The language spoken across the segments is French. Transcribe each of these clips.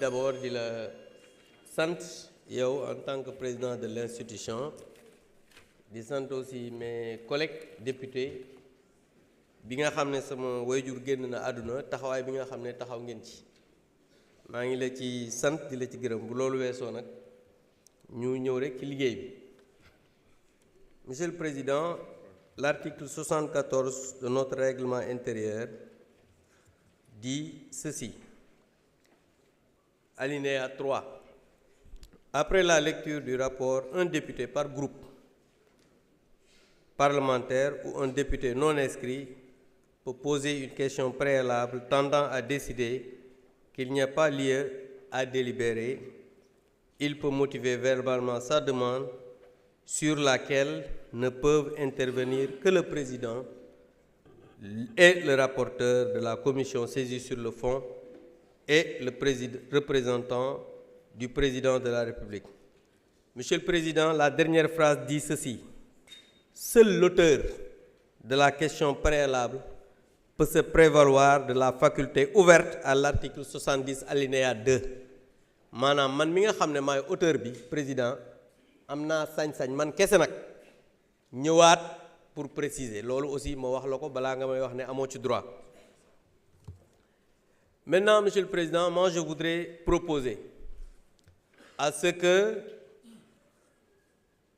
D'abord di la sant yow en tant que président de l'institution di sant aussi mes collègues députés bi nga xam ne sama wayjur génn na àdduna taxawaay bi nga xam ne taxaw ngeen ci maa ngi la ci sant di la ci gërëm bu loolu weesoo nag ñu ñëw rek ci liggéey bi. Monsieur le Président, l'article 74 de notre règlement intérieur dit ceci. Alinéa 3. Après la lecture du rapport, un député par groupe parlementaire ou un député non inscrit peut poser une question préalable tendant à décider qu'il n'y a pas lieu à délibérer. Il peut motiver verbalement sa demande sur laquelle ne peuvent intervenir que le président et le rapporteur de la commission saisie sur le fond et le représentant du président de la République. Monsieur le Président, la dernière phrase dit ceci. Seul l'auteur de la question préalable peut se prévaloir de la faculté ouverte à l'article 70 alinéa 2. maanaam man mi nga xam ne maay auteur bi président am naa sañ-sañ man kese nag ñëwaat pour préciser loolu aussi ma wax la ko balaa nga may wax ne amoo ci droit. Maintenant, Monsieur le Président, moi je voudrais proposer à ce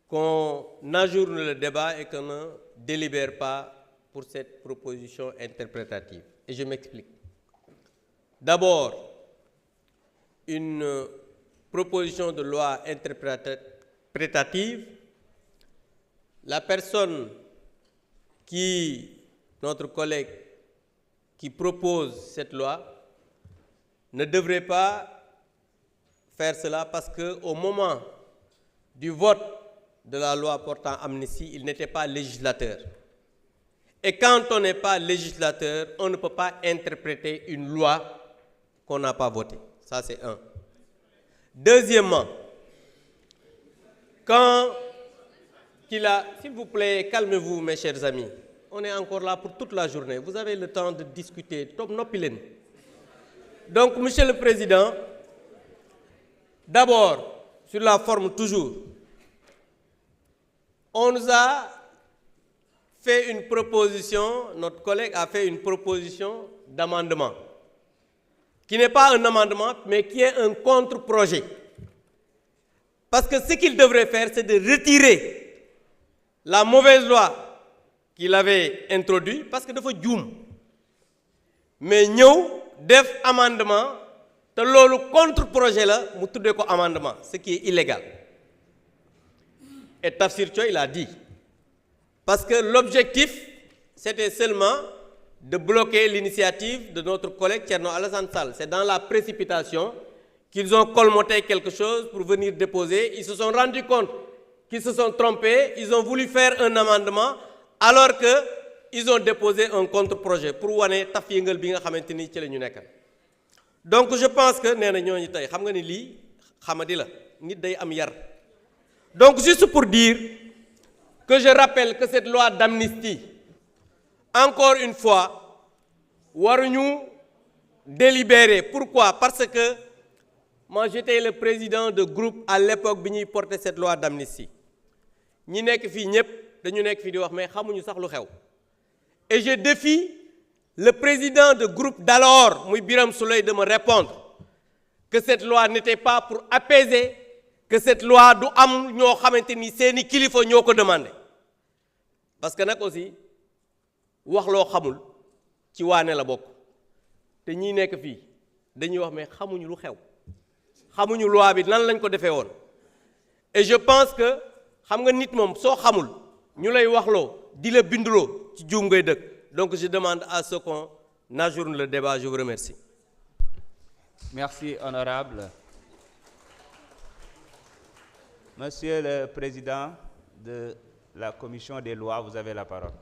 qu'on ajourne le débat et qu'on ne délibère pas pour cette proposition interprétative. Et je m'explique. D'abord, une proposition de loi interprétative, la personne notre collègue qui propose cette loi, ne devrait pas faire cela parce qu'au moment du vote de la loi portant amnistie, il n'était pas législateur. Et quand on n'est pas législateur, on ne peut pas interpréter une loi qu'on n'a pas votée. Ça, c'est un. Deuxièmement, s'il vous plaît, calmez-vous, mes chers amis. On est encore là pour toute la journée. Vous avez le temps de discuter. Donc, Monsieur le Président, d'abord, sur la forme toujours, on nous a fait une proposition, notre collègue a fait une proposition d'amendement, qui n'est pas un amendement, mais qui est un contre-projet. Parce que ce qu'il devrait faire, c'est de retirer la mauvaise loi qu'il avait introduite, parce que dafa juum mais ñëw def amendement te loolu contre-projet la mu tuddee ko amendement ce qui est illégal. Et Tafsir Thioye l'a dit parce que l'objectif c'était seulement de bloquer l'initiative de notre collègue Thierno Alassane Sall. C'est dans la précipitation qu'ils ont colmaté quelque chose pour venir déposer. Ils se sont rendus compte qu'ils se sont trompés. Ils ont voulu faire un amendement alors qu'ils ont déposé un contre-projet pour wane taf yëngal bi nga xamante ni ci la ñu nekk. Donc je pense que nee na ñooñu tey xam nga ni lii xamadi la nit day am yar. Donc juste pour dire que je rappelle que cette loi d'amnistie, encore une fois, waruñu délibérer. Pourquoi? Parce que moi j'étais le président de groupe à l'époque bi ñuy porter cette loi d'amnistie. ñi nekk fii ñëpp dañu nekk fii di wax mais xamuñu sax lu xew. Et je défie le président de groupe d'alors, muy Birame Souleye, de me répondre que cette loi n'était pas pour apaiser, que cette loi du am ñoo xamante ni seeni kilifa ñoo ko demandé. Parce que nag aussi wax loo xamul ci waane la bokk te ñi nekk fii dañuy wax mais xamuñu lu xew xamuñu loi bi nan lañ ko defee woon. Et je pense que xam nga nit moom soo xamul ñu lay waxloo di la binduloo ci juum ngay dëkk. Donc je demande à ce qu'on ajourne le débat. Je vous remercie. Merci, honorable. Monsieur le Président de la Commission des lois, vous avez la parole.